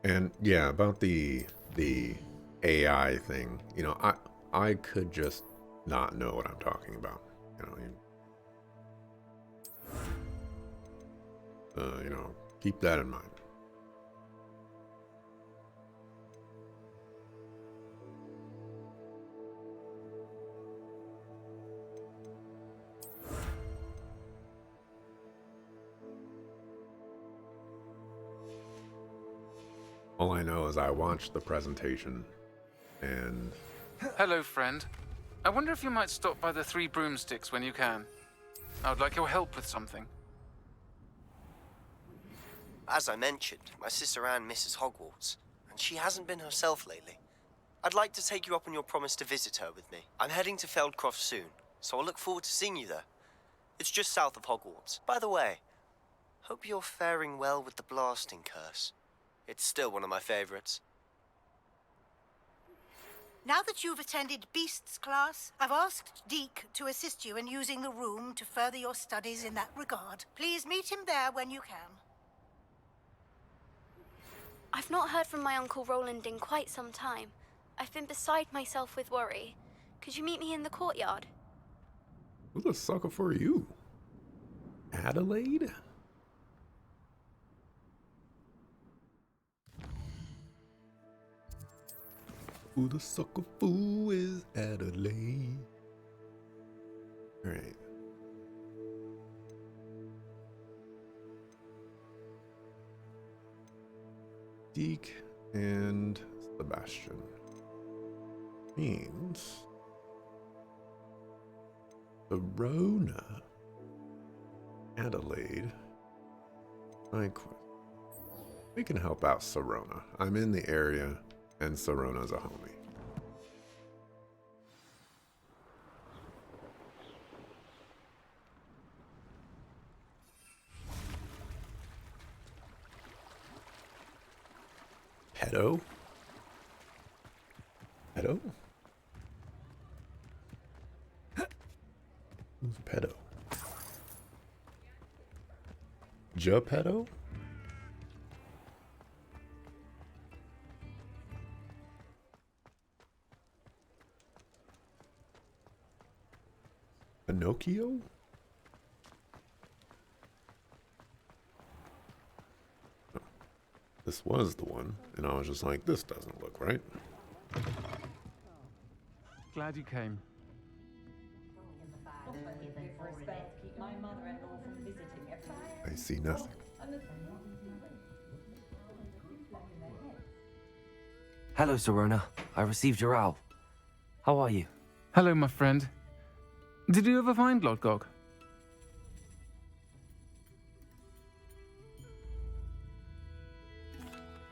And yeah, about the AI thing, I could just not know what I'm talking about. Keep that in mind. All I know is I watched the presentation and... Hello, friend. I wonder if you might stop by the Three Broomsticks when you can. I would like your help with something. As I mentioned, my sister Anne misses Hogwarts, and she hasn't been herself lately. I'd like to take you up on your promise to visit her with me. I'm heading to Feldcroft soon, so I'll look forward to seeing you there. It's just south of Hogwarts. By the way, hope you're faring well with the blasting curse. It's still one of my favorites. Now that you've attended Beasts class, I've asked Deke to assist you in using the room to further your studies in that regard. Please meet him there when you can. I've not heard from my Uncle Roland in quite some time. I've been beside myself with worry. Could you meet me in the courtyard? Who's a sucker for you? Adelaide? Who the sucker fool is Adelaide? Alright. Deke and Sebastian. Means Verona, Adelaide, Nyquist. We can help out Serona. I'm in the area, and Serona's a homie. Pedo? Pedo? Who's pedo? Pedo? Pinocchio? This was the one, and I was just like, this doesn't look right. Glad you came. I see nothing. Hello, Serona. I received your owl. How are you? Hello, my friend. Did you ever find Lodgok?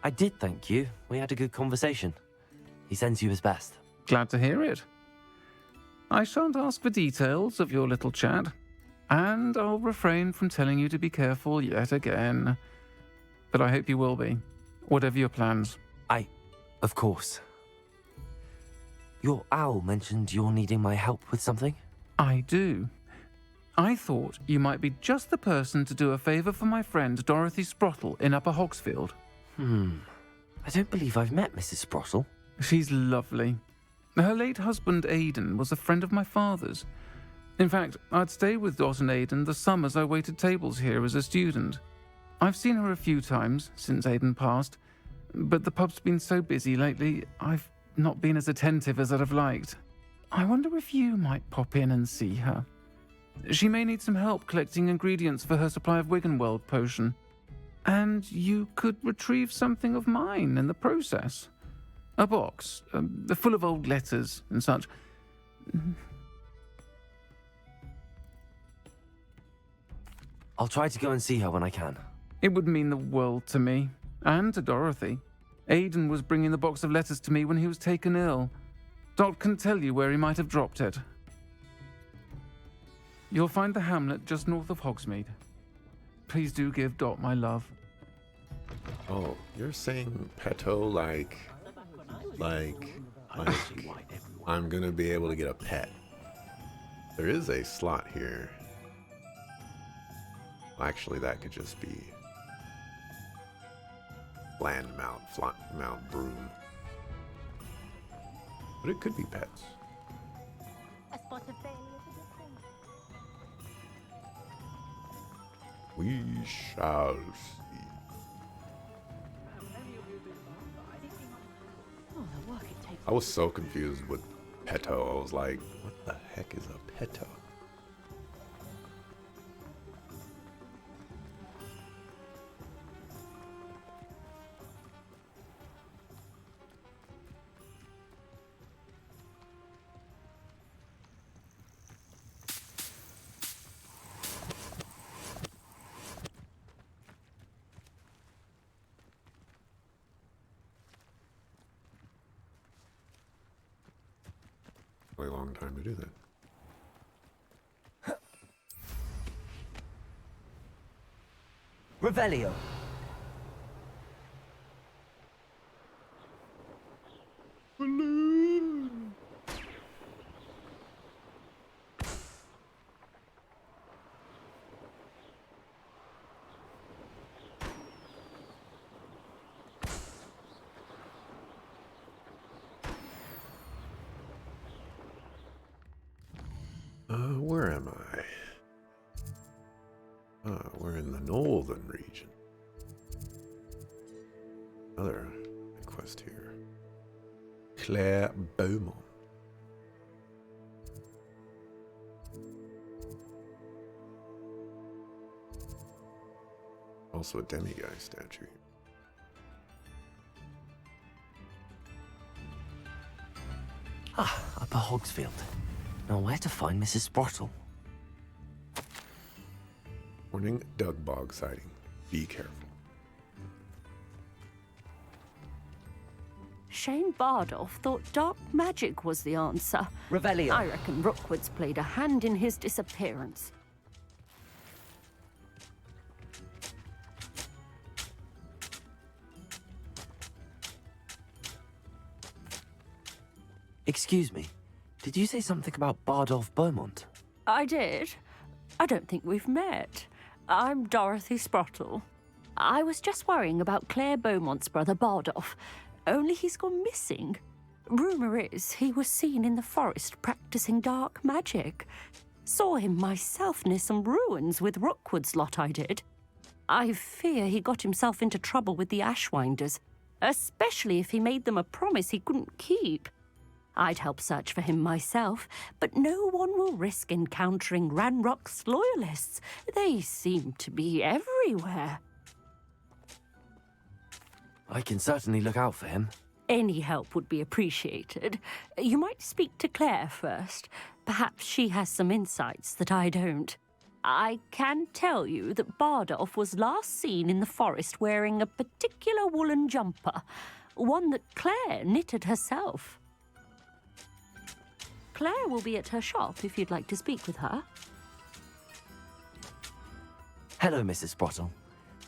I did, thank you. We had a good conversation. He sends you his best. Glad to hear it. I shan't ask for details of your little chat, and I'll refrain from telling you to be careful yet again. But I hope you will be, whatever your plans. Of course. Your owl mentioned you're needing my help with something? I do. I thought you might be just the person to do a favour for my friend Dorothy Sprottle in Upper Hogsfield. I don't believe I've met Mrs. Sprottle. She's lovely. Her late husband Aidan was a friend of my father's. In fact, I'd stay with Dot and Aidan the summers I waited tables here as a student. I've seen her a few times since Aidan passed, but the pub's been so busy lately, I've not been as attentive as I'd have liked. I wonder if you might pop in and see her. She may need some help collecting ingredients for her supply of Wiggenweld potion. And you could retrieve something of mine in the process. A box, full of old letters and such. I'll try to go and see her when I can. It would mean the world to me, and to Dorothy. Aidan was bringing the box of letters to me when he was taken ill. Dot can tell you where he might have dropped it. You'll find the hamlet just north of Hogsmeade. Please do give Dot my love. Oh, you're saying peto like I'm gonna be able to get a pet. There is a slot here. Actually, that could just be land mount broom. But it could be pets. A spot of failure is a good thing. We shall see. Oh, the work it takes. I was so confused with peto. I was like, what the heck is a peto? Really long time to do that. Revelio. Where am I? We're in the northern region. Another quest here. Claire Beaumont. Also a demiguise statue. Ah, Upper Hogsfield. Now where to find Mrs. Sprottle? Warning, Doug Bog sighting. Be careful. Shane Bardolph thought dark magic was the answer. Revelio. I reckon Rookwood's played a hand in his disappearance. Excuse me. Did you say something about Bardolph Beaumont? I did. I don't think we've met. I'm Dorothy Sprottle. I was just worrying about Claire Beaumont's brother Bardolph, only he's gone missing. Rumour is he was seen in the forest practicing dark magic. Saw him myself near some ruins with Rookwood's lot I did. I fear he got himself into trouble with the Ashwinders, especially if he made them a promise he couldn't keep. I'd help search for him myself, but no one will risk encountering Ranrock's loyalists. They seem to be everywhere. I can certainly look out for him. Any help would be appreciated. You might speak to Claire first. Perhaps she has some insights that I don't. I can tell you that Bardolph was last seen in the forest wearing a particular woolen jumper, one that Claire knitted herself. Claire will be at her shop if you'd like to speak with her. Hello, Mrs. Sprottle.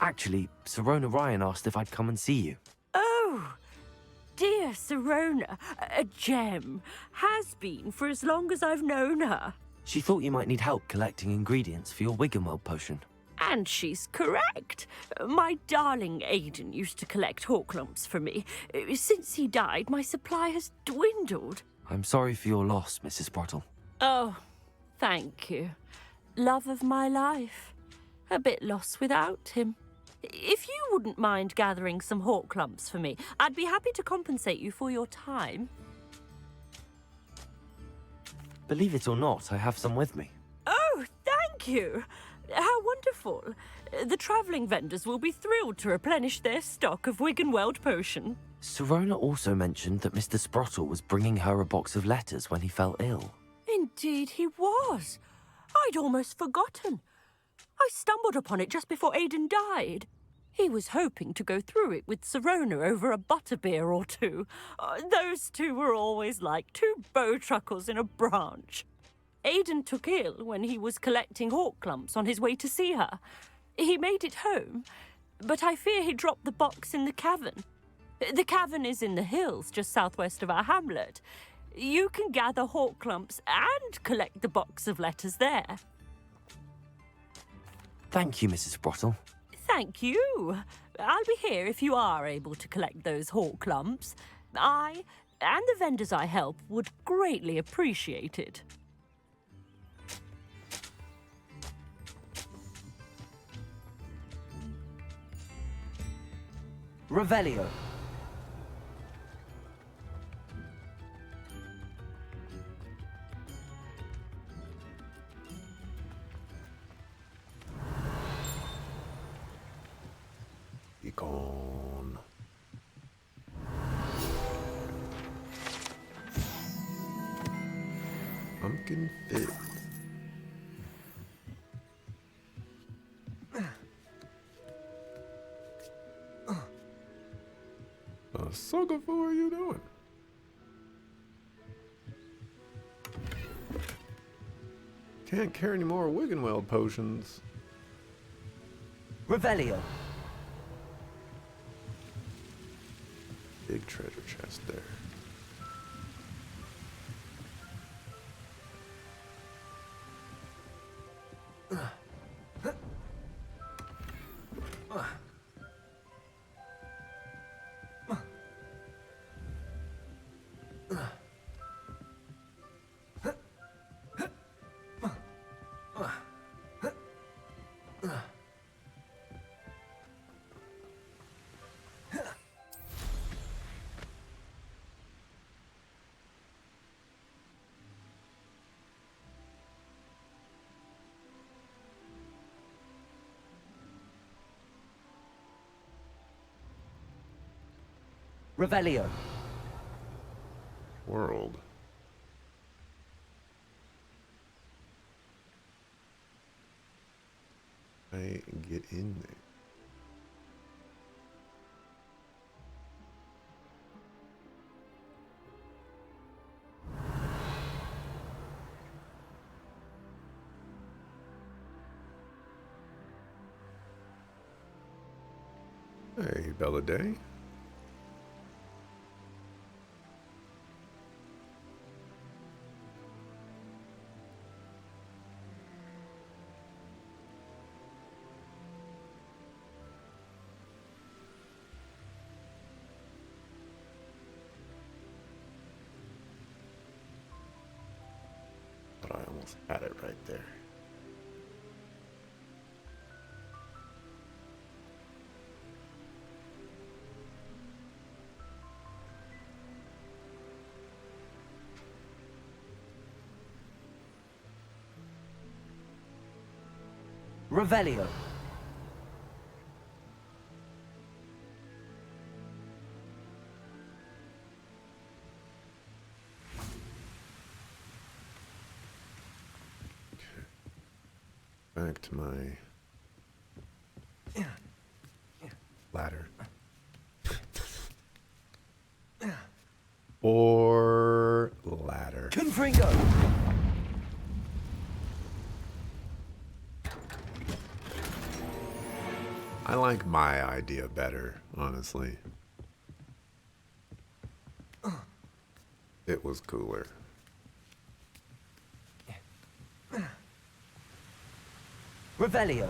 Actually, Sirona Ryan asked if I'd come and see you. Oh, dear Sirona, a gem. Has been for as long as I've known her. She thought you might need help collecting ingredients for your Wiggenweld potion. And she's correct. My darling Aidan used to collect hawk lumps for me. Since he died, my supply has dwindled. I'm sorry for your loss, Mrs. Sprottle. Oh, thank you. Love of my life. A bit lost without him. If you wouldn't mind gathering some hawk lumps for me, I'd be happy to compensate you for your time. Believe it or not, I have some with me. Oh, thank you. How wonderful. The travelling vendors will be thrilled to replenish their stock of Wiggenweld potion. Sirona also mentioned that Mr. Sprottle was bringing her a box of letters when he fell ill. Indeed he was. I'd almost forgotten. I stumbled upon it just before Aidan died. He was hoping to go through it with Sirona over a butterbeer or two. Those two were always like two bowtruckles in a branch. Aidan took ill when he was collecting hawk lumps on his way to see her. He made it home, but I fear he dropped the box in the cavern. The cavern is in the hills just southwest of our hamlet. You can gather hawk lumps and collect the box of letters there. Thank you, Mrs. Sprottle. Thank you. I'll be here if you are able to collect those hawk lumps. I and the vendors I help would greatly appreciate it. Revelio. Be gone. Pumpkin fit. Sucker, what are you doing? Can't carry any more Wiggenweld potions. Revelio. Big treasure chest there. Revelio. World. I get in there. Hey, Bella Day. But I almost had it right there. Revelio. Back to my ladder. Or ladder. Confringo. I like my idea better, honestly. It was cooler. Revelio.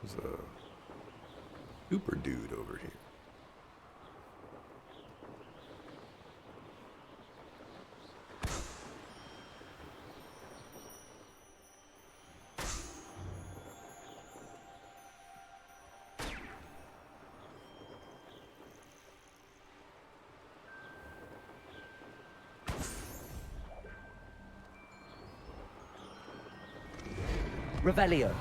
There's a super dude over here. Revelio.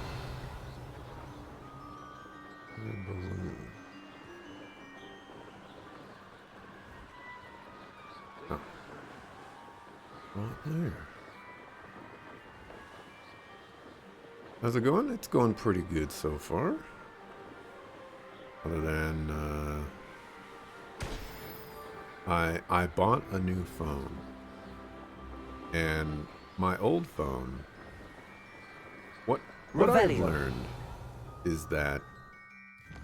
Red balloon. Oh. Right there. How's it going? It's going pretty good so far. Other than, I bought a new phone. And my old phone What I've Revelio. learned is that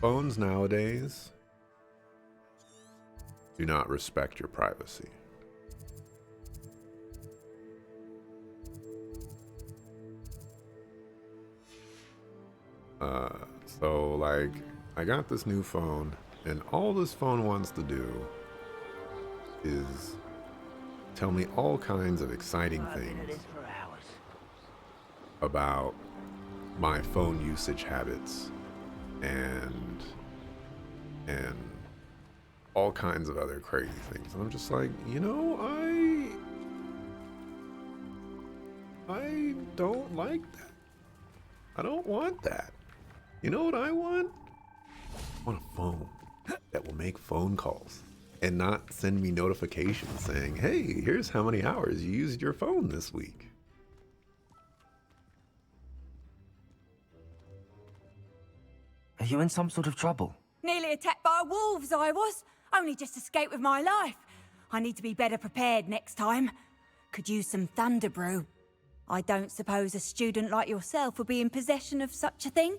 phones nowadays do not respect your privacy. So like, I got this new phone, and all this phone wants to do is tell me all kinds of exciting things about my phone usage habits and all kinds of other crazy things. And I'm just like, you know, I don't like that. I don't want that. You know what I want? I want a phone that will make phone calls and not send me notifications saying, hey, here's how many hours you used your phone this week. Are you in some sort of trouble? Nearly attacked by wolves, I was. Only just escaped with my life. I need to be better prepared next time. Could use some thunder brew. I don't suppose a student like yourself would be in possession of such a thing?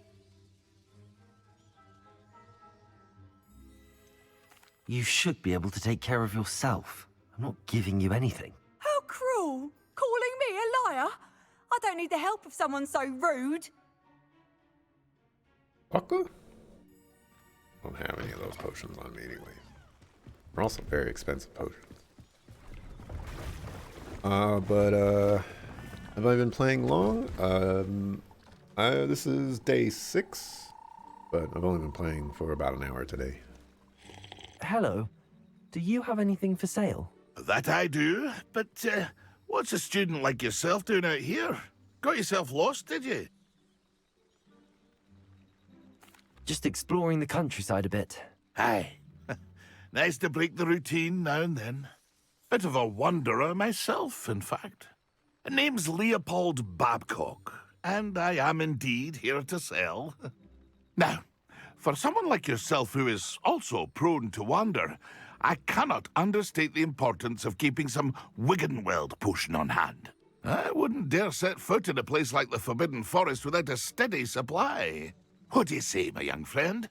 You should be able to take care of yourself. I'm not giving you anything. How cruel! Calling me a liar? I don't need the help of someone so rude. Fucker? I don't have any of those potions on me anyway. They're also very expensive potions. Have I been playing long? This is day 6, but I've only been playing for about an hour today. Hello. Do you have anything for sale? That I do, but what's a student like yourself doing out here? Got yourself lost, did you? Just exploring the countryside a bit. Aye. Nice to break the routine now and then. Bit of a wanderer myself, in fact. Name's Leopold Babcock, and I am indeed here to sell. Now, for someone like yourself who is also prone to wander, I cannot understate the importance of keeping some Wiggenweld potion on hand. I wouldn't dare set foot in a place like the Forbidden Forest without a steady supply. What do you say, my young friend?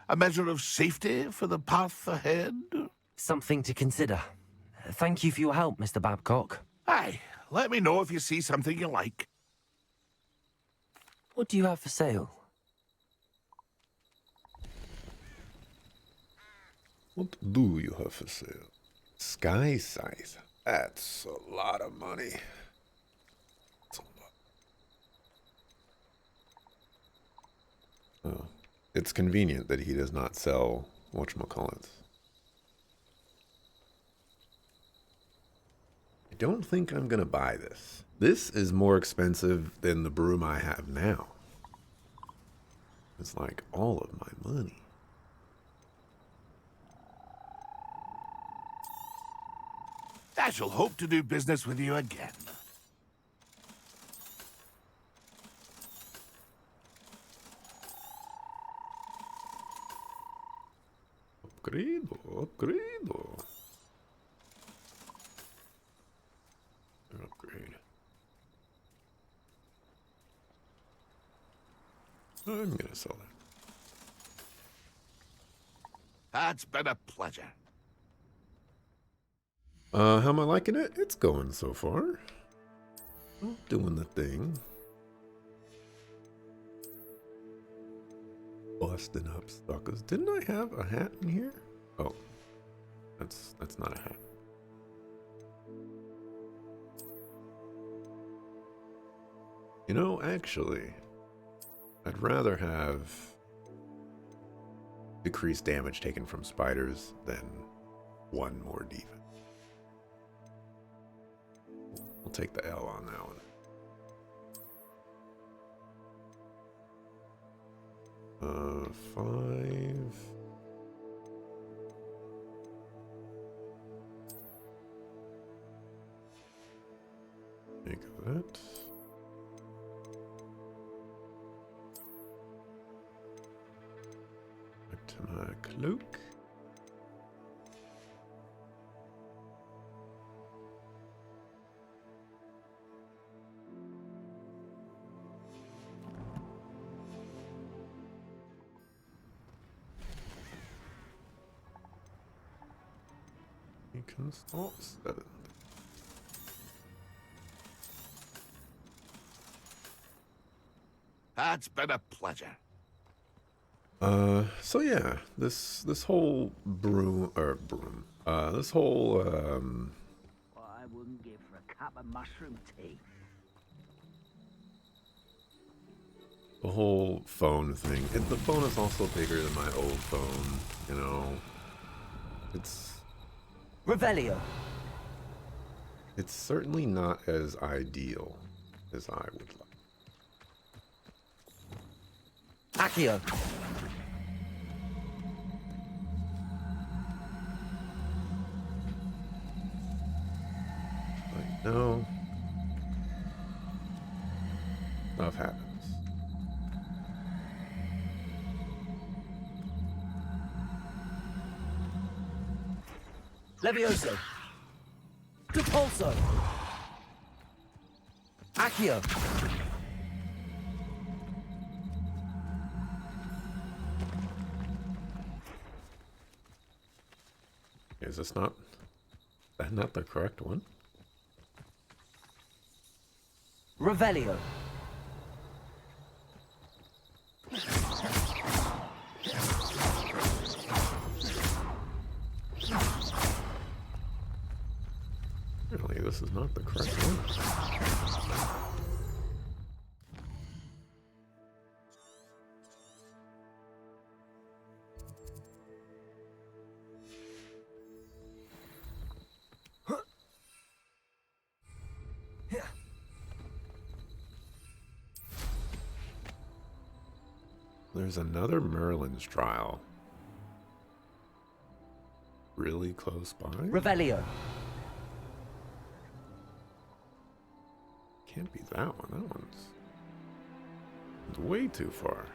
A measure of safety for the path ahead? Something to consider. Thank you for your help, Mr. Babcock. Aye, let me know if you see something you like. What do you have for sale? What do you have for sale? Sky size. That's a lot of money. That's a lot. Oh, it's convenient that he does not sell whatchamacallits. I don't think I'm gonna buy this. This is more expensive than the broom I have now. It's like all of my money. I shall hope to do business with you again. Upgrado, upgrado. Upgrade. I'm gonna sell that. That's been a pleasure. How am I liking it? It's going so far. Doing the thing. Busting up suckers. Didn't I have a hat in here? Oh, that's not a hat. You know, actually, I'd rather have decreased damage taken from spiders than one more defense. We'll take the L on that one. Five. Make that. Back to my cloak. consult study. That's been a pleasure. So yeah, this whole this whole What I wouldn't give for a cup of mushroom tea. the whole phone thing. The phone is also bigger than my old phone, you know. It's Revelio. it's certainly not as ideal as I would like. Accio. Like, no. Stuff happens. Levioso. Depulso. Accio. Is this not the correct one? Revelio. Really, this is not the correct one. There's another Merlin's trial. Really close by? Revelio. Can't be that one. That one's way too far.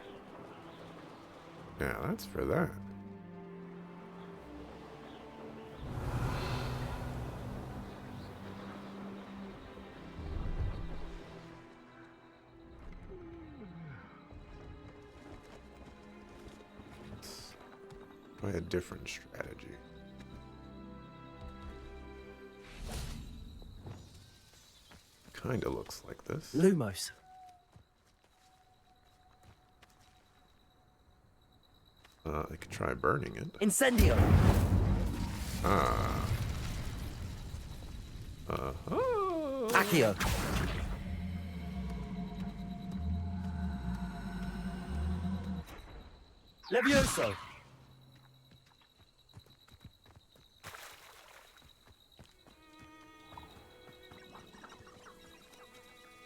Yeah, that's for that. Try a different strategy. Kinda looks like this. Lumos. I could try burning it. Incendio. Ah. Accio. Levioso.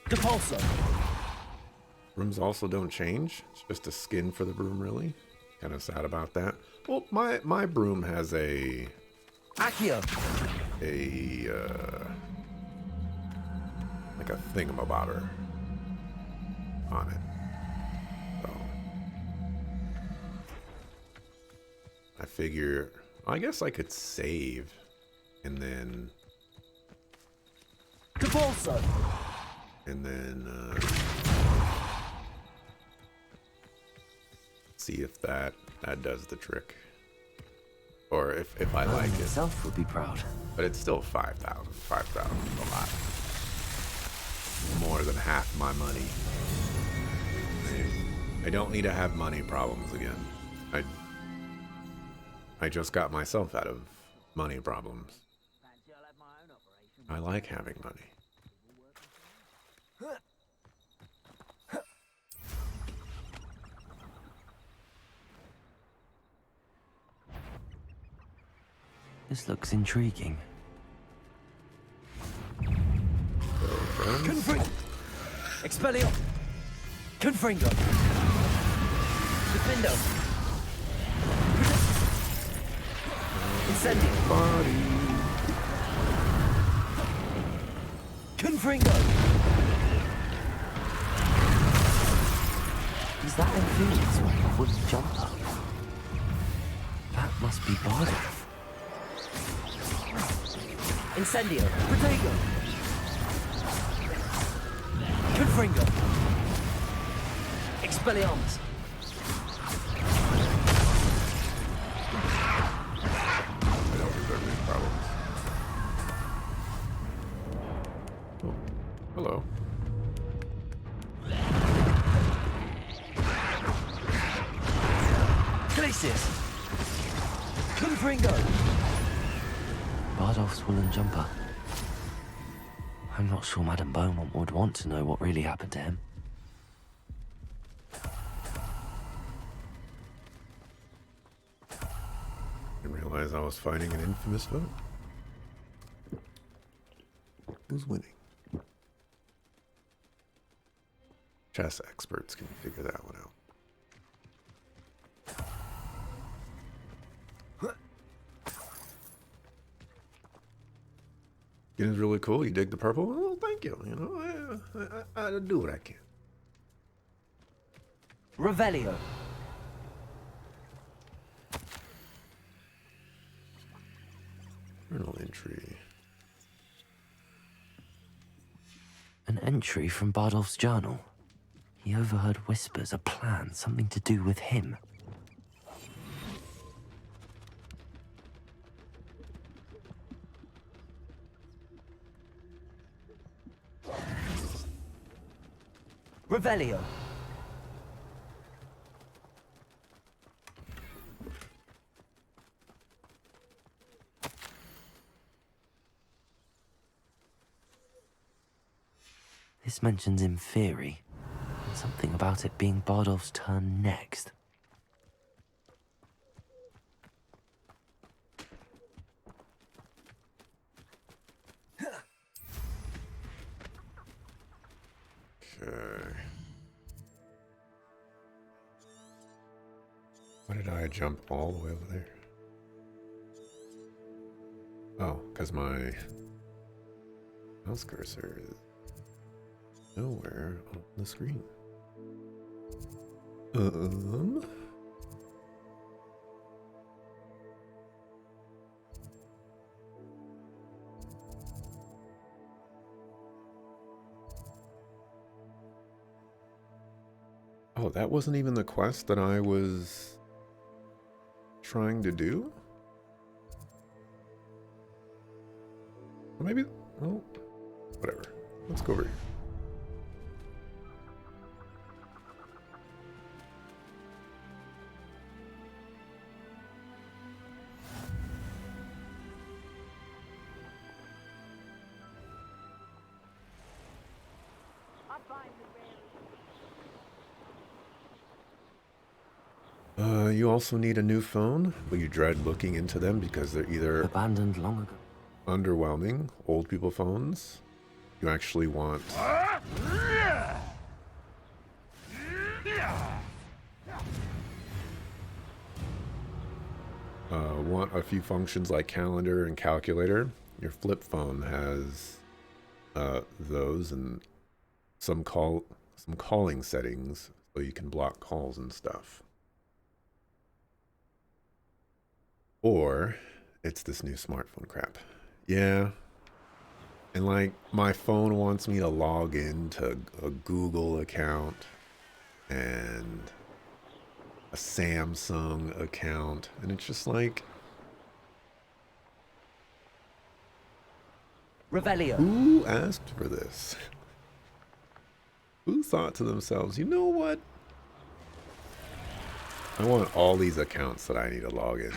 Depulso. Brooms also don't change. It's just a skin for the broom, really. Kind of sad about that. Well, my broom has a Accio. like a thingamabobber on it. So I figure, I guess I could save and then Depulso. See if that does the trick, or if I like it. Myself would be proud. But it's still 5,000. 5,000 is a lot. More than half my money. I don't need to have money problems again. I just got myself out of money problems. I like having money. This looks intriguing. Confringo. Expelliarmus. Confringo. Defendo. Incendio. Body. Confringo. Is that Infurious one? A wooden jumper? That must be Bardolph. Incendio. Protego. Confringo. Expelliarmus. I don't deserve any problems. Hello. Glacius! Confringo! Bardolph's woolen jumper. I'm not sure Madame Beaumont would want to know what really happened to him. Didn't realize I was fighting an infamous foe. Who's winning? Chess experts can figure that one out. Getting's really cool. You dig the purple? Oh, thank you. You know, I do what I can. Revelio. Journal entry. An entry from Bardolph's journal. He overheard whispers, a plan, something to do with him. Revelio. This mentions Inferi, and something about it being Bardolph's turn next. Okay. Why did I jump all the way over there? Oh, because my mouse cursor is nowhere on the screen. Oh, that wasn't even the quest that I was trying to do? Or maybe, well, whatever. Let's go over here. You also need a new phone, but you dread looking into them because they're either Abandoned long ago. underwhelming, old people phones. You actually want want a few functions like calendar and calculator. Your flip phone has those and some calling settings so you can block calls and stuff. Or it's this new smartphone crap. Yeah. And like my phone wants me to log into a Google account and a Samsung account. And it's just like, Revelio. who asked for this? Who thought to themselves, you know what? I want all these accounts that I need to log into.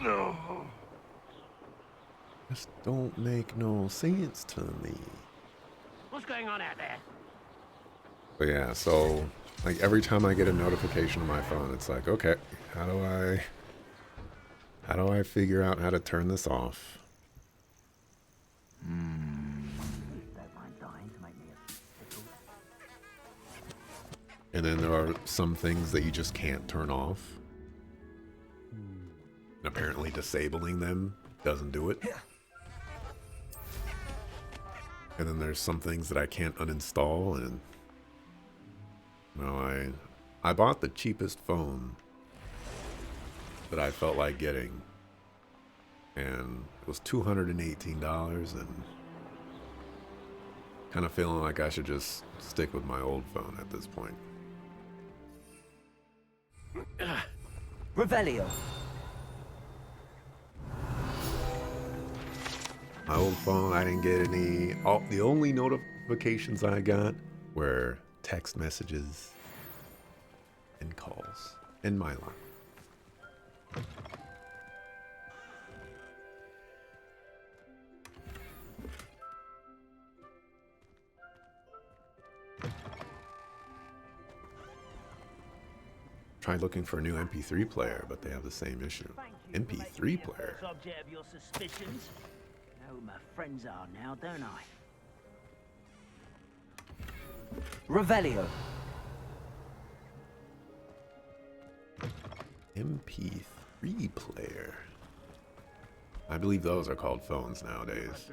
No. Just don't make no sense to me. What's going on out there? But yeah, so like every time I get a notification on my phone, it's like, okay, how do I figure out how to turn this off? And then there are some things that you just can't turn off. And apparently disabling them doesn't do it. And then there's some things that I can't uninstall, and you know, I bought the cheapest phone that I felt like getting. And it was $218 and kind of feeling like I should just stick with my old phone at this point. Revelio. My old phone, I didn't get any. The only notifications I got were text messages and calls in my line. Tried looking for a new MP3 player, but they have the same issue. MP3 player? Subject of your suspicions. Know who my friends are now, don't I? Revelio. MP3 player. I believe those are called phones nowadays.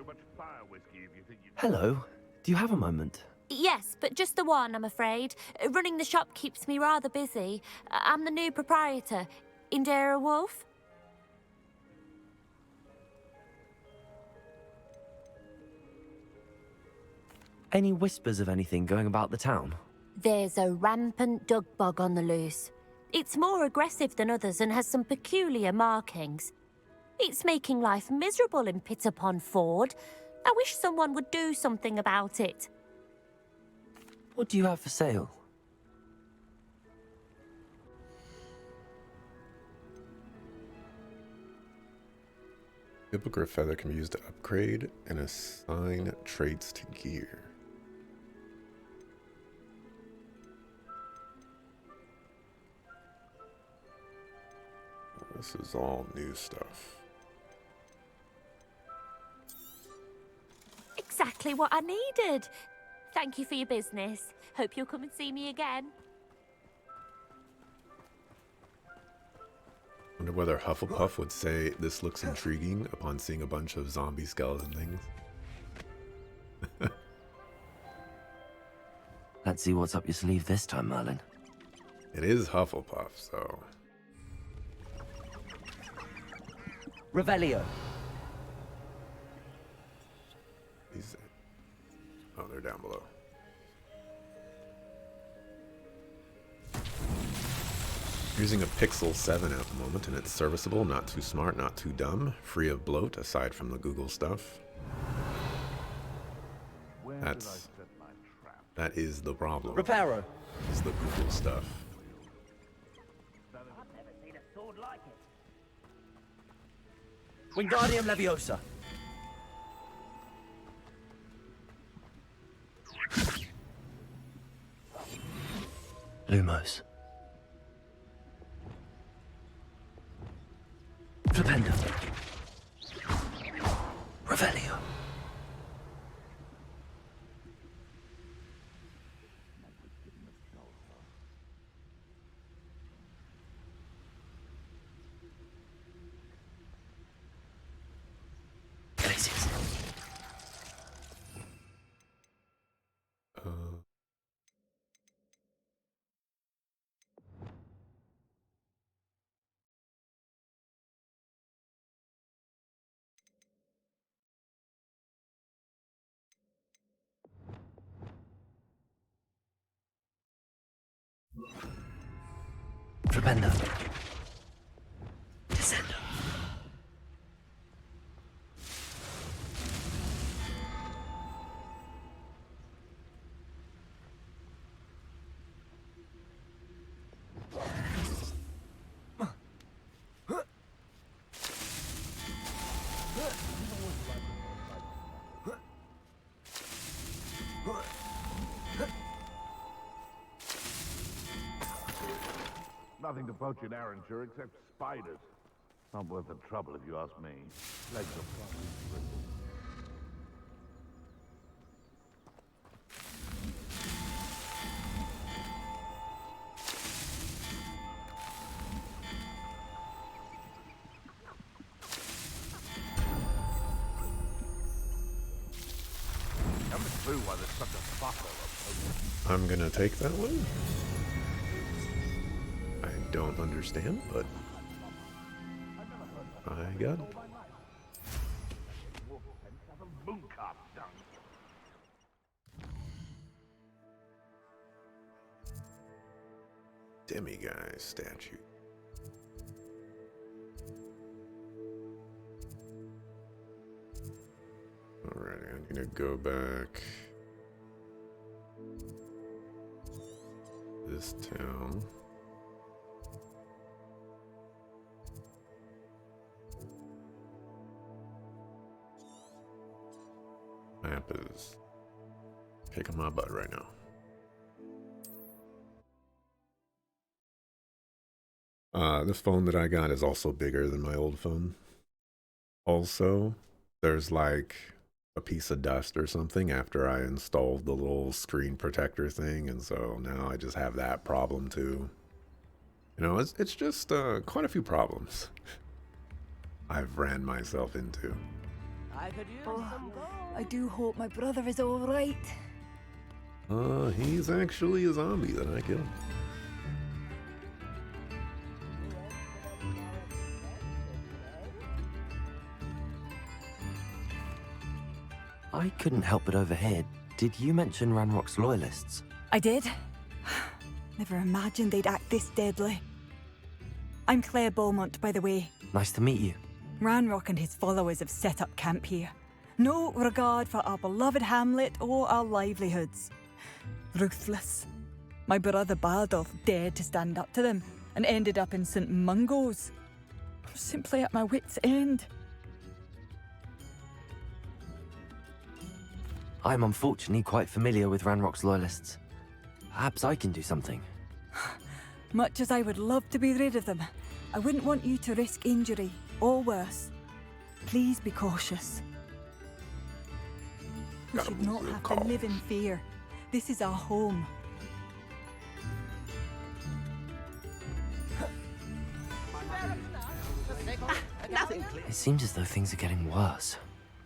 Hello. Do you have a moment? Yes, but just the one, I'm afraid. Running the shop keeps me rather busy. I'm the new proprietor. Indira Wolf? Any whispers of anything going about the town? There's a rampant dug bug on the loose. It's more aggressive than others and has some peculiar markings. It's making life miserable in Pitterpond Ford. I wish someone would do something about it. What do you have for sale? Hippogriff feather can be used to upgrade and assign traits to gear. This is all new stuff. Exactly what I needed. Thank you for your business. Hope you'll come and see me again. Wonder whether Hufflepuff would say this looks intriguing upon seeing a bunch of zombie skeleton things. Let's see what's up your sleeve this time, Merlin. It is Hufflepuff, so... Revelio. These... Oh, they're down below. Using a Pixel 7 at the moment, and it's serviceable, not too smart, not too dumb, free of bloat, aside from the Google stuff. That is the problem. Reparo. Is the Google stuff. I've never seen a sword like it. Wingardium Leviosa. Lumos. Flipendo. Revelio. Glacius. Flipendo. Descendo. Nothing to poach in Arranger except spiders. Not worth the trouble if you ask me. Legs are probably brittle. Haven't a clue why there's such a fuss over poaching. I'm gonna take that one. I don't understand, but I got it. Demiguise statue. gonna go back. This town. Map is kicking my butt right now. This phone that I got is also bigger than my old phone. Also, there's like a piece of dust or something after I installed the little screen protector thing, and so now I just have that problem too. You know, it's just quite a few problems I've ran myself into. I do hope my brother is all right. He's actually a zombie that I killed. I couldn't help but overhear. Did you mention Ranrock's loyalists? I did. Never imagined they'd act this deadly. I'm Claire Beaumont, by the way. Nice to meet you. Ranrock and his followers have set up camp here. No regard for our beloved hamlet or our livelihoods. Ruthless. My brother Bardolph dared to stand up to them and ended up in St. Mungo's. I'm simply at my wit's end. I'm unfortunately quite familiar with Ranrock's loyalists. Perhaps I can do something. Much as I would love to be rid of them, I wouldn't want you to risk injury, or worse. Please be cautious. You should not have to live in fear. This is our home. It seems as though things are getting worse.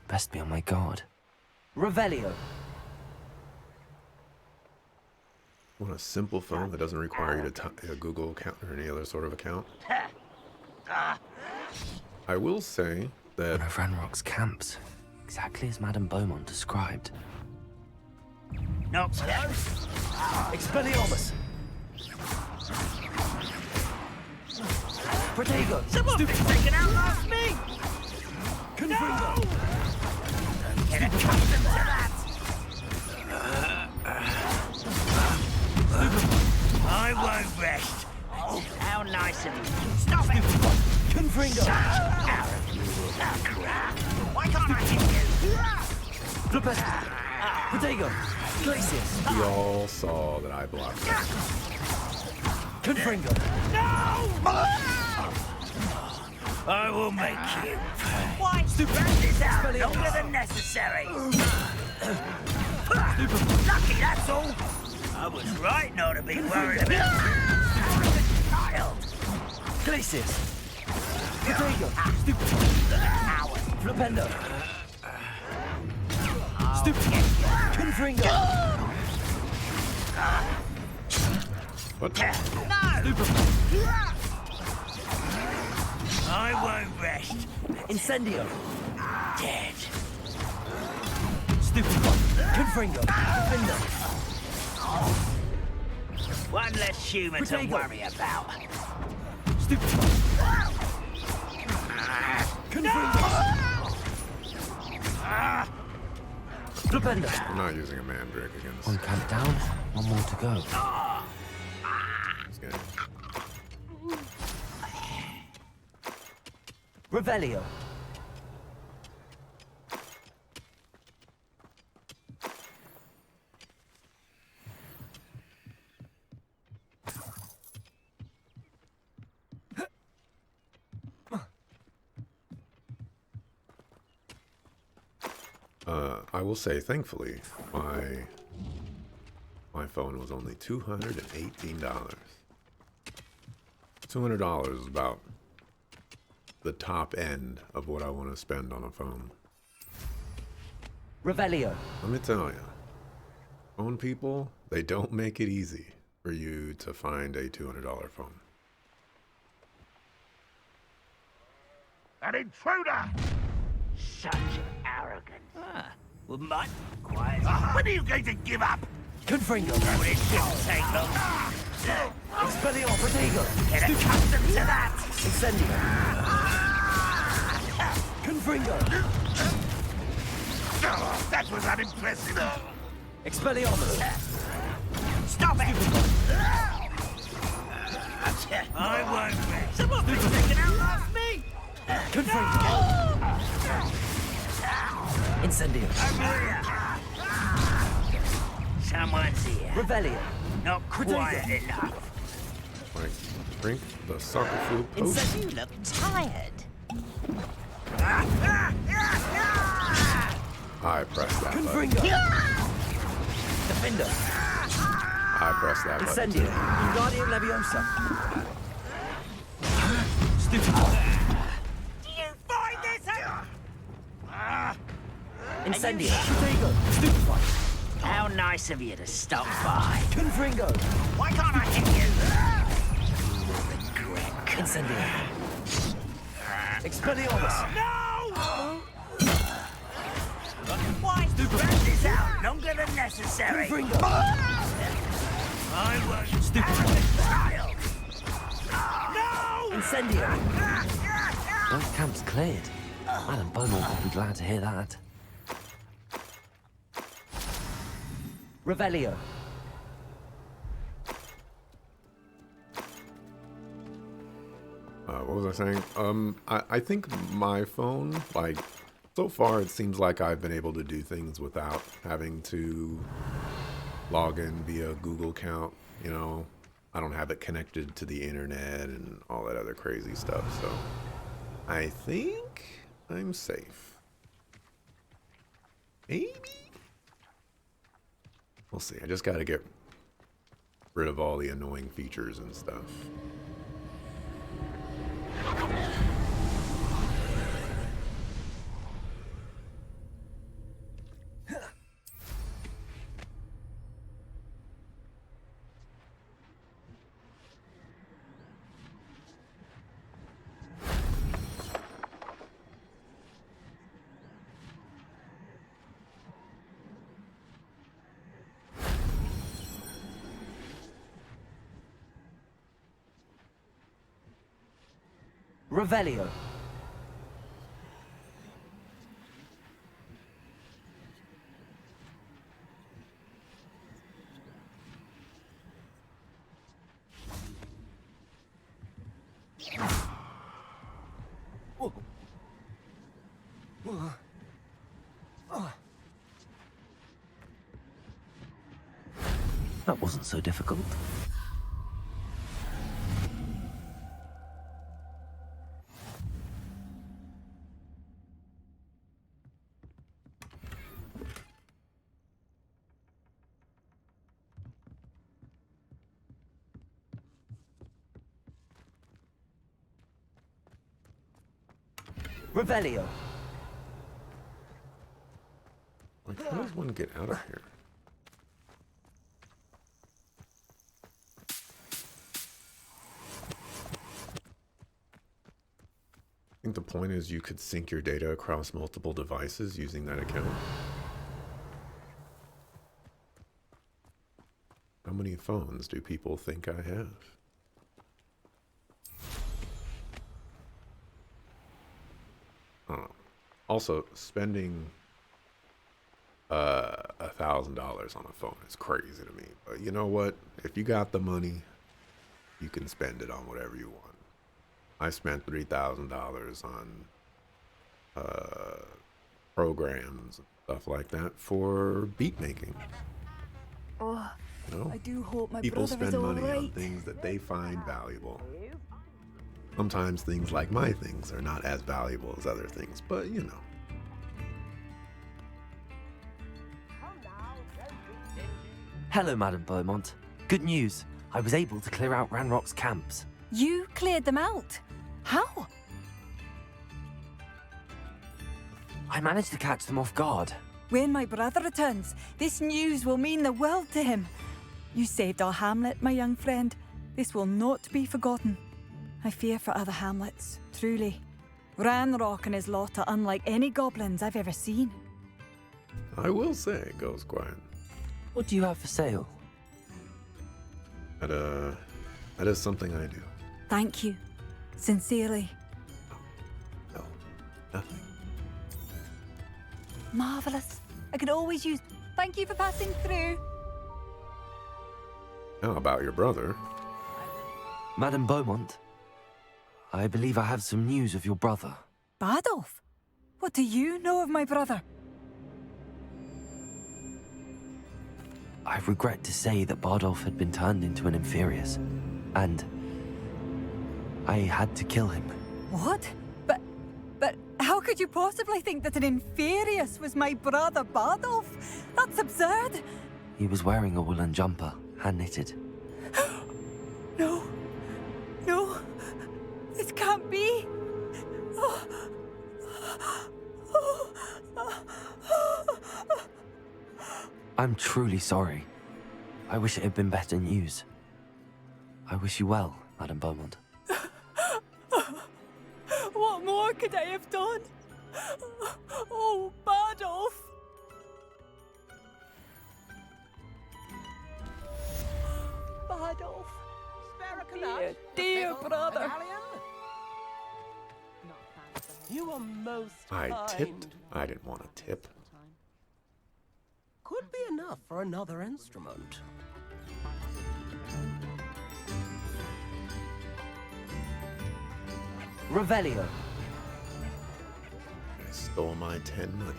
Best be on my guard. Revelio. Want a simple phone that doesn't require you to a Google account or any other sort of account? I will say that... One of Ranrock's camps. Exactly as Madame Beaumont described. Not close. Expelliarmus! Protego! Someone's been taken out last me! Confringo! Get accustomed to that! I won't rest. How nice of you. Stop it! Confringo! Why can't I hit you? Flopesta! Protego! Glacius! We all saw that I blocked that. Confringo! I will make you. Why stretch this out longer than necessary? Lucky, that's all. I was right not to be worried about child. Glacius! Protego! Flopendo! Stupid! Confringo! What? I won't rest. Incendio! Dead. Stupid one! Confringo! Defender! One less human to Protego. worry about. Stupid one! Confringo! Flopendo! I'm not using a mandrake against One camp down, one more to go. this game. Revelio! I will say, thankfully, my phone was only $218. $200 is about the top end of what I want to spend on a phone. Revelio! Let me tell you, phone people, they don't make it easy for you to find a $200 phone. An intruder! Such arrogance. Well, mine, quiet. When are you going to give up? Confringo! Well, it shouldn't take long. Expellior! Protego! Get accustomed to that. Incendio! Confringo! That was unimpressive. Expelliarmus! Stop it! I won't rest. Someone thinks they can outlast me! Incendio. Maria! Someone's here. Revelio. Not quiet enough. Like, drink the soccer field post. Incendio. You look tired. I pressed that button. Confringo. Defender. I pressed that button. Incendio. Wingardium Leviosa. Do you find this out? Incendio. Stratego. Stupefy. How nice of you to stop by. Confringo. Why can't I hit you? Incendio. Expelliarmus. No! Why spread this out longer than necessary? Confringo. I won't stupid child. No! Incendio. Both camps cleared. Madame Beaumont will be glad to hear that. Revelio. What was I saying? I think my phone, like, so far it seems like I've been able to do things without having to log in via Google account. You know, I don't have it connected to the internet and all that other crazy stuff. So I think I'm safe. Maybe? We'll see. I just got to get rid of all the annoying features and stuff. Revelio. That wasn't so difficult. Revelio. Like, how does one get out of here? I think the point is you could sync your data across multiple devices using that account. How many phones do people think I have? Also, spending $1,000 on a phone is crazy to me. But you know what? If you got the money, you can spend it on whatever you want. I spent $3,000 on programs and stuff like that for beat making. Oh, You know? I do hope my People brother is spend all money on right. things that they find valuable. Sometimes things like my things are not as valuable as other things, but you know. Hello, Madame Beaumont. Good news. I was able to clear out Ranrock's camps. You cleared them out? How? I managed to catch them off guard. When my brother returns, this news will mean the world to him. You saved our hamlet, my young friend. This will not be forgotten. I fear for other hamlets, truly. Ranrock and his lot are unlike any goblins I've ever seen. I will say, Ghost Quiet, What do you have for sale? that is something I do. Thank you. Sincerely. No, nothing. Marvellous. I could always use... Thank you for passing through. How about your brother? Madame Beaumont, I believe I have some news of your brother. Bardolph? What do you know of my brother? I regret to say that Bardolph had been turned into an Inferius, and I had to kill him. What? But how could you possibly think that an Inferius was my brother Bardolph? That's absurd. He was wearing a woolen jumper, hand-knitted. No. No. This can't be. I'm truly sorry. I wish it had been better news. I wish you well, Madame Beaumont. What more could I have done? Oh, Bardolph! Bardolph. Dear, dear brother. You are most I kind. tipped. I didn't want to tip. Could be enough for another instrument. Revelio. I stole my 10 money.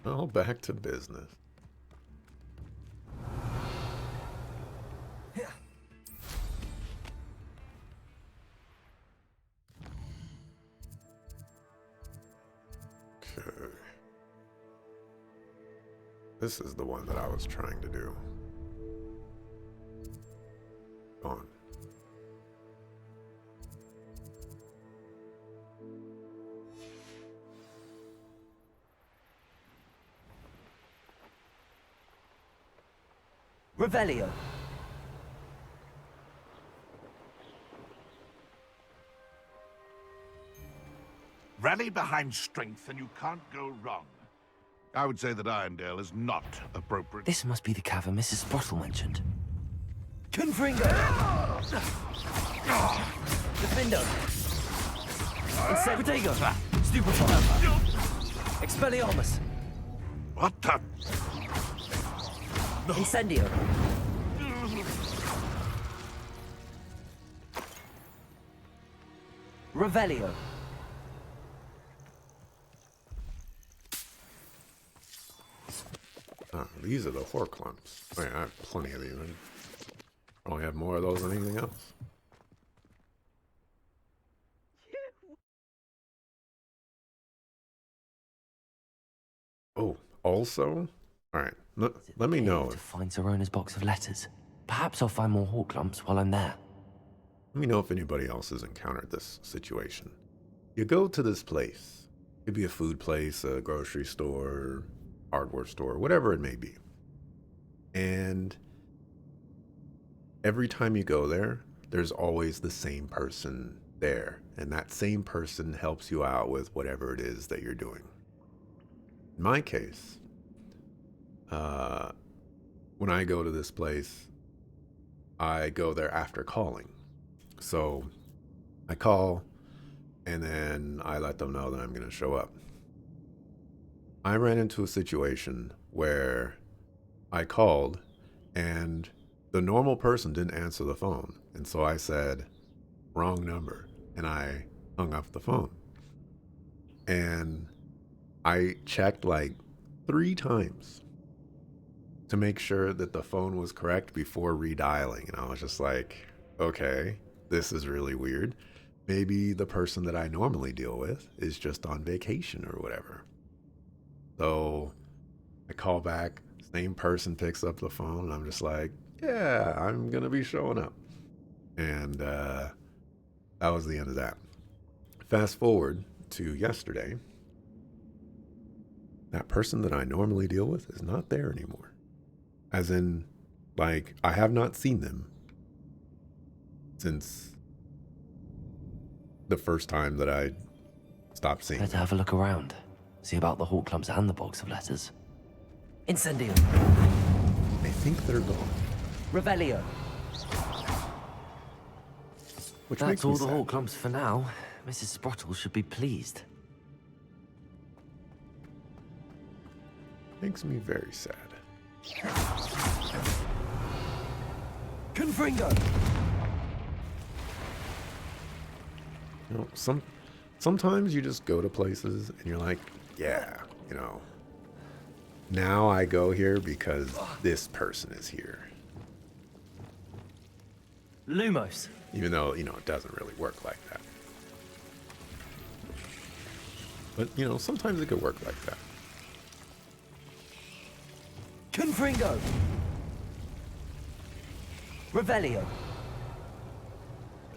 Oh, back to business. Okay. This is the one that I was trying to do. On. Revelio. Rally behind strength and you can't go wrong. I would say that Irondale is not appropriate. This must be the cavern Mrs. Sprottle mentioned. Confringo! Defendo! Insectego! Stupefy! Expelliarmus! What the? Incendio! Revelio! These are the Horcrux. I have plenty of these. I probably have more of those than anything else. Oh, also? Alright, let me know. To find Zerona's box of letters. Perhaps I'll find more Horcrux while I'm there. Let me know if anybody else has encountered this situation. You go to this place. It could be a food place, a grocery store, hardware store, whatever it may be. And every time you go there, there's always the same person there. And that same person helps you out with whatever it is that you're doing. In my case, when I go to this place, I go there after calling. So I call and then I let them know that I'm going to show up. I ran into a situation where I called and the normal person didn't answer the phone. And so I said, wrong number. And I hung up the phone. And I checked like 3 times to make sure that the phone was correct before redialing. And I was just like, okay, this is really weird. Maybe the person that I normally deal with is just on vacation or whatever. So I call back, same person picks up the phone, and I'm just like, yeah, I'm going to be showing up. And that was the end of that. Fast forward to yesterday. That person that I normally deal with is not there anymore. As in, like, I have not seen them since the first time that I stopped seeing Better them. have a look around. See about the Horcrux and the box of letters. Incendio! I think they're gone. Revelio! Which makes That's me all the sad. Hawk clumps for now. Mrs. Sprottle should be pleased. Makes me very sad. Confringo! You know, sometimes you just go to places and you're like, yeah, you know, now I go here because this person is here. Lumos! Even though, you know, it doesn't really work like that. But, you know, sometimes it could work like that. Confringo! Revelio!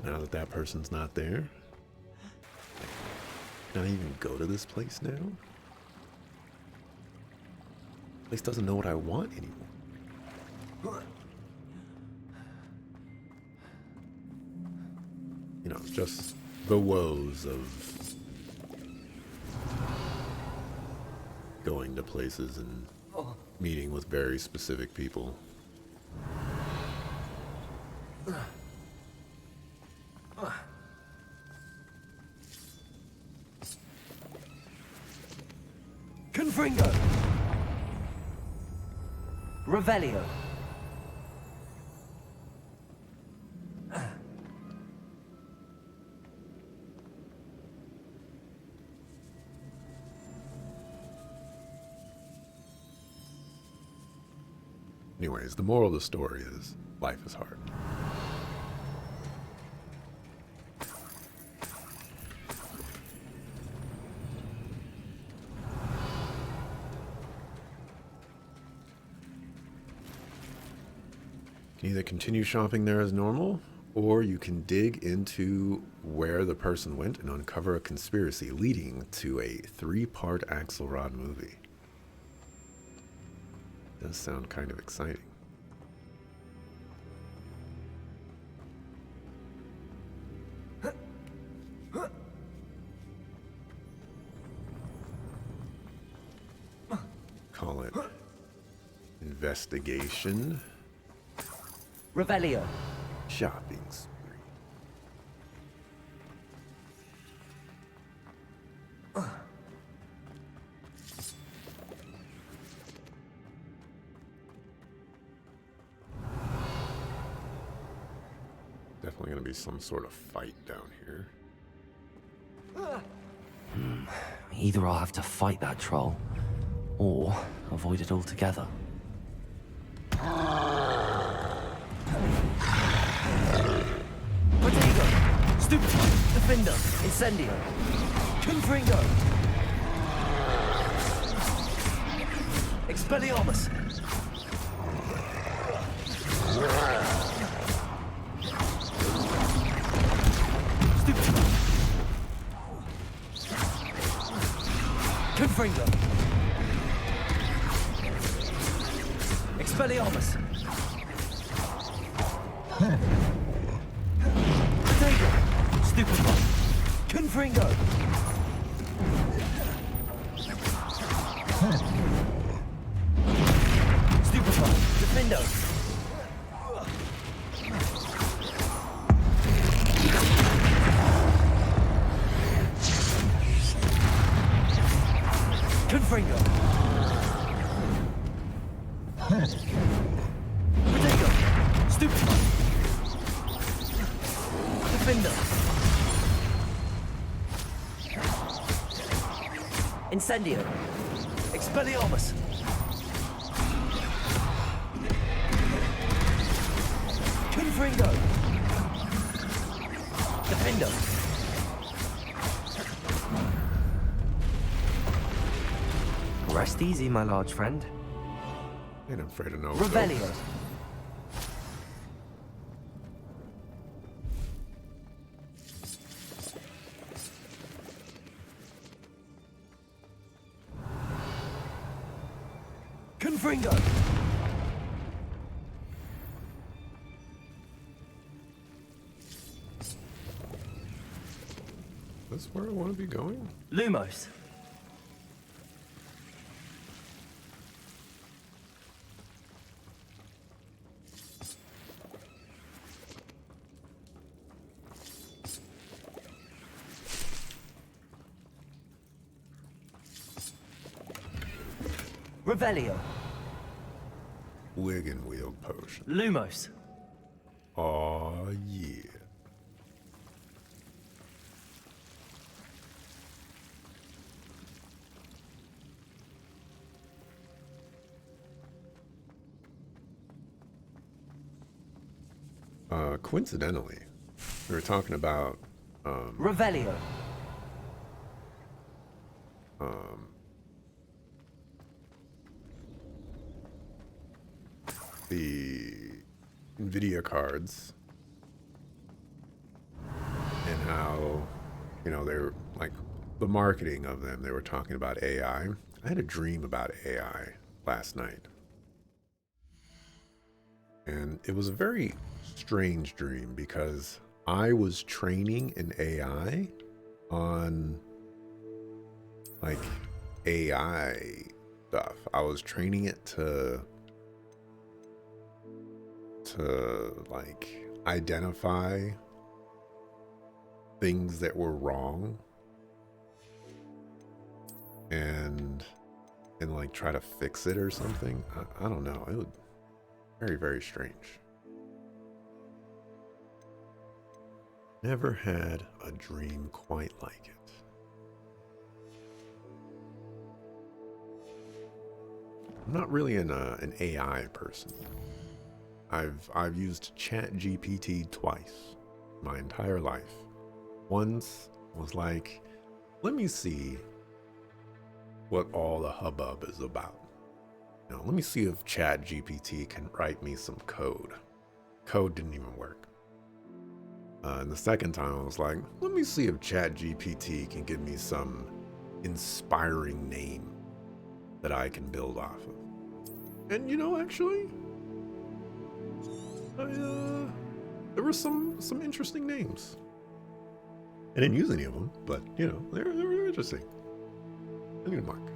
Now that that person's not there, can I even go to this place now? Place doesn't know what I want anymore. You know, just the woes of going to places and meeting with very specific people. Confringo! Revelio! Anyways, the moral of the story is life is hard. You can either continue shopping there as normal, or you can dig into where the person went and uncover a conspiracy leading to a 3-part Axelrod movie. Does sound kind of exciting. Call it investigation. Revelio! Shopping spree. Definitely gonna be some sort of fight down here. Either I'll have to fight that troll, or avoid it altogether. Potato! Stupefy! Defender! Incendio! Confringo! Expelliarmus! Stupefy! Confringo! Expelliarmus! Potato! Stupefy! Confringo! Stupefy! Defendo! Confringo! Potato! Stupefy! Defender! Incendio! Expelliarmus! Confringo! Defender! Rest easy, my large friend. Ain't afraid of no Revelio! ghosts. Confringo! Is this where I want to be going? Lumos! Revelio. Wig and Wheel Potion. Lumos. Aw, yeah. Coincidentally, we were talking about Revelio. the NVIDIA cards and how, you know, they're like the marketing of them. They were talking about AI. I had a dream about AI last night. And it was a very strange dream because I was training an AI on like AI stuff. I was training it to like identify things that were wrong and like try to fix it or something. I don't know. It was very, very strange. Never had a dream quite like it. I'm not really an AI person. I've used ChatGPT twice my entire life. Once was like, let me see what all the hubbub is about. You know, let me see if ChatGPT can write me some code. Code didn't even work. And the second time I was like, let me see if ChatGPT can give me some inspiring name that I can build off of. And you know, actually, there were some interesting names. I didn't use any of them, but you know, they were interesting. I need a mark.